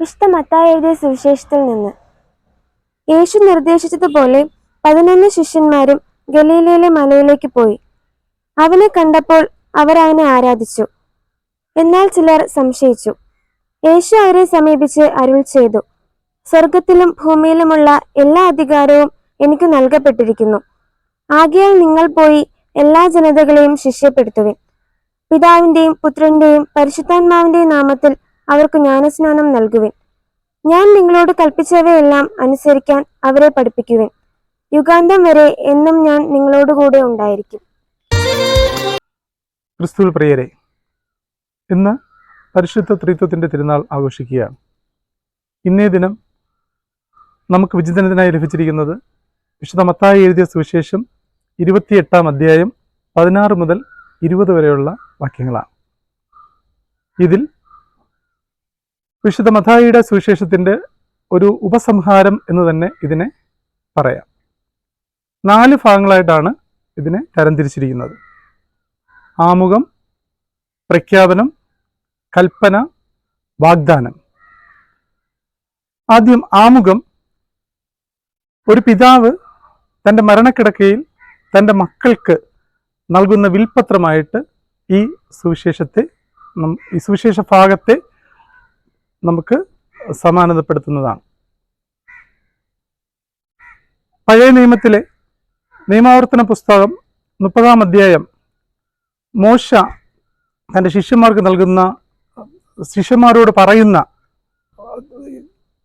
വിശുദ്ധ മത്തായി എഴുതിയ സുവിശേഷത്തിൽ നിന്ന്. യേശു നിർദ്ദേശിച്ചതുപോലെ 11 ശിഷ്യന്മാരും ഗലീലയിലെ മലയിലേക്ക് പോയി. അവനെ കണ്ടപ്പോൾ അവർ അവനെ ആരാധിച്ചു. എന്നാൽ ചിലർ സംശയിച്ചു. യേശു അവരെ സമീപിച്ച് അരുൾ ചെയ്തു, സ്വർഗത്തിലും ഭൂമിയിലുമുള്ള എല്ലാ അധികാരവും എനിക്ക് നൽകപ്പെട്ടിരിക്കുന്നു. ആകയാൽ നിങ്ങൾ പോയി എല്ലാ ജനതകളെയും ശിഷ്യപ്പെടുത്തുവിൻ. പിതാവിന്റെയും പുത്രന്റെയും പരിശുദ്ധാത്മാവിന്റെയും നാമത്തിൽ അവർക്ക് ജ്ഞാനസ്നാനം നൽകുവിൻ. ഞാൻ നിങ്ങളോട് കൽപ്പിച്ചവയെല്ലാം അനുസരിക്കാൻ അവരെ പഠിപ്പിക്കുവിൻ. യുഗാന്തം വരെ എന്നും ഞാൻ നിങ്ങളോടുകൂടെ ഉണ്ടായിരിക്കും. ക്രിസ്തുവിൽ പ്രിയരെ, ഇന്ന് പരിശുദ്ധ ത്രിത്വത്തിൻ്റെ തിരുനാൾ ആഘോഷിക്കുകയാണ്. ഇന്നേ ദിനം നമുക്ക് വിചിന്തനത്തിനായി ലഭിച്ചിരിക്കുന്നത് വിശുദ്ധ മത്തായി എഴുതിയ സുവിശേഷം 28-ാം അധ്യായം 16 മുതൽ 20 വരെയുള്ള വാക്യങ്ങളാണ്. ഇതിൽ വിശുദ്ധ മത്തായിയുടെ സുവിശേഷത്തിൻ്റെ ഒരു ഉപസംഹാരം എന്ന് തന്നെ ഇതിനെ പറയാം. 4 ഭാഗങ്ങളായിട്ടാണ് ഇതിനെ തരംതിരിച്ചിരിക്കുന്നത്. ആമുഖം, പ്രഖ്യാപനം, കൽപ്പന, വാഗ്ദാനം. ആദ്യം ആമുഖം. ഒരു പിതാവ് തൻ്റെ മരണക്കിടക്കയിൽ തൻ്റെ മക്കൾക്ക് നൽകുന്ന വിൽപത്രമായിട്ട് ഈ സുവിശേഷ ഭാഗത്തെ നമുക്ക് സമാനതപ്പെടുത്തുന്നതാണ്. പഴയ നിയമത്തിലെ നിയമാവർത്തന പുസ്തകം 30-ാം അധ്യായം മോശ തൻ്റെ ശിഷ്യന്മാരോട്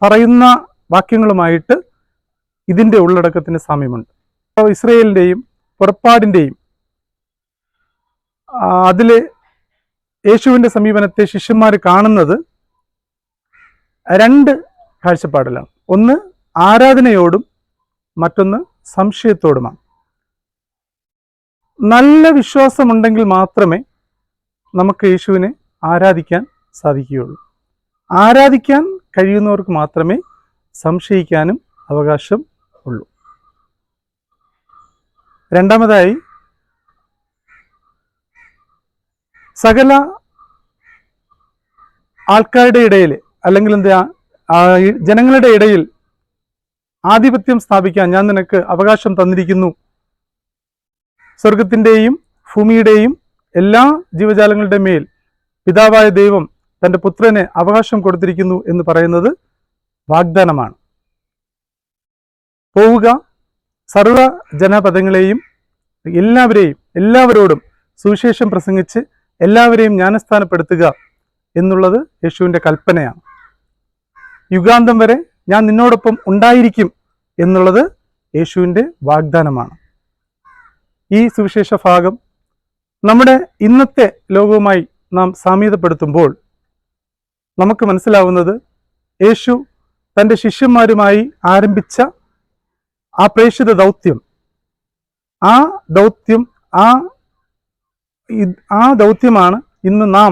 പറയുന്ന വാക്യങ്ങളുമായിട്ട് ഇതിൻ്റെ ഉള്ളടക്കത്തിന് സാമ്യമുണ്ട്. ഇസ്രയേലിൻ്റെയും പുറപ്പാടിൻ്റെയും അതിലെ യേശുവിൻ്റെ സമീപനത്തെ ശിഷ്യന്മാർ കാണുന്നത് 2 കാഴ്ചപ്പാടിലാണ്. ഒന്ന് ആരാധനയോടും മറ്റൊന്ന് സംശയത്തോടുമാണ്. നല്ല വിശ്വാസമുണ്ടെങ്കിൽ മാത്രമേ നമുക്ക് യേശുവിനെ ആരാധിക്കാൻ സാധിക്കുകയുള്ളൂ. ആരാധിക്കാൻ കഴിയുന്നവർക്ക് മാത്രമേ സംശയിക്കാനും അവകാശം ഉള്ളൂ. രണ്ടാമതായി, സകല ആൾക്കാരുടെ ഇടയിൽ അല്ലെങ്കിൽ ജനങ്ങളുടെ ഇടയിൽ ആധിപത്യം സ്ഥാപിക്കാൻ ഞാൻ നിനക്ക് അവകാശം തന്നിരിക്കുന്നു. സ്വർഗത്തിൻ്റെയും ഭൂമിയുടെയും എല്ലാ ജീവജാലങ്ങളുടെ മേൽ പിതാവായ ദൈവം തൻ്റെ പുത്രനെ അവകാശം കൊടുത്തിരിക്കുന്നു എന്ന് പറയുന്നത് വാഗ്ദാനമാണ്. പോവുക, സർവ ജനപദങ്ങളെയും എല്ലാവരോടും സുവിശേഷം പ്രസംഗിച്ച് എല്ലാവരെയും ജ്ഞാനസ്ഥാനപ്പെടുത്തുക എന്നുള്ളത് യേശുവിൻ്റെ കൽപ്പനയാണ്. യുഗാന്തം വരെ ഞാൻ നിന്നോടൊപ്പം ഉണ്ടായിരിക്കും എന്നുള്ളത് യേശുവിൻ്റെ വാഗ്ദാനമാണ്. ഈ സുവിശേഷ ഭാഗം നമ്മുടെ ഇന്നത്തെ ലോകവുമായി നാം സാമ്യതപ്പെടുത്തുമ്പോൾ നമുക്ക് മനസ്സിലാവുന്നത് യേശു തൻ്റെ ശിഷ്യന്മാരുമായി ആരംഭിച്ച ആ പ്രേക്ഷിത ദൗത്യം, ആ ദൗത്യമാണ് ഇന്ന് നാം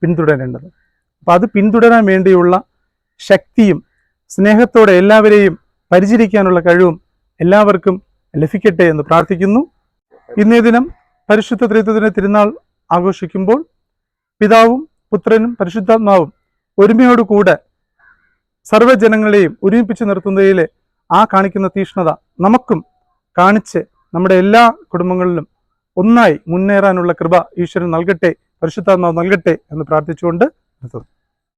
പിന്തുടരേണ്ടത്. അപ്പം അത് പിന്തുടരാൻ വേണ്ടിയുള്ള ശക്തിയും സ്നേഹത്തോടെ എല്ലാവരെയും പരിചരിക്കാനുള്ള കഴിവും എല്ലാവർക്കും ലഭിക്കട്ടെ എന്ന് പ്രാർത്ഥിക്കുന്നു. ഇന്നേ ദിനം പരിശുദ്ധ ത്രിത്വത്തിൻ്റെ തിരുനാൾ ആഘോഷിക്കുമ്പോൾ പിതാവും പുത്രനും പരിശുദ്ധാത്മാവും ഒരുമയോടുകൂടെ സർവ്വജനങ്ങളെയും ഒരുമിപ്പിച്ച് നിർത്തുന്നതിലെ ആ കാണിക്കുന്ന തീക്ഷ്ണത നമുക്കും കാണിച്ച് നമ്മുടെ എല്ലാ കുടുംബങ്ങളിലും ഒന്നായി മുന്നേറാനുള്ള കൃപ ഈശ്വരൻ നൽകട്ടെ, പരിശുദ്ധാത്മാവ് നൽകട്ടെ എന്ന് പ്രാർത്ഥിച്ചുകൊണ്ട് നിർത്തുന്നു.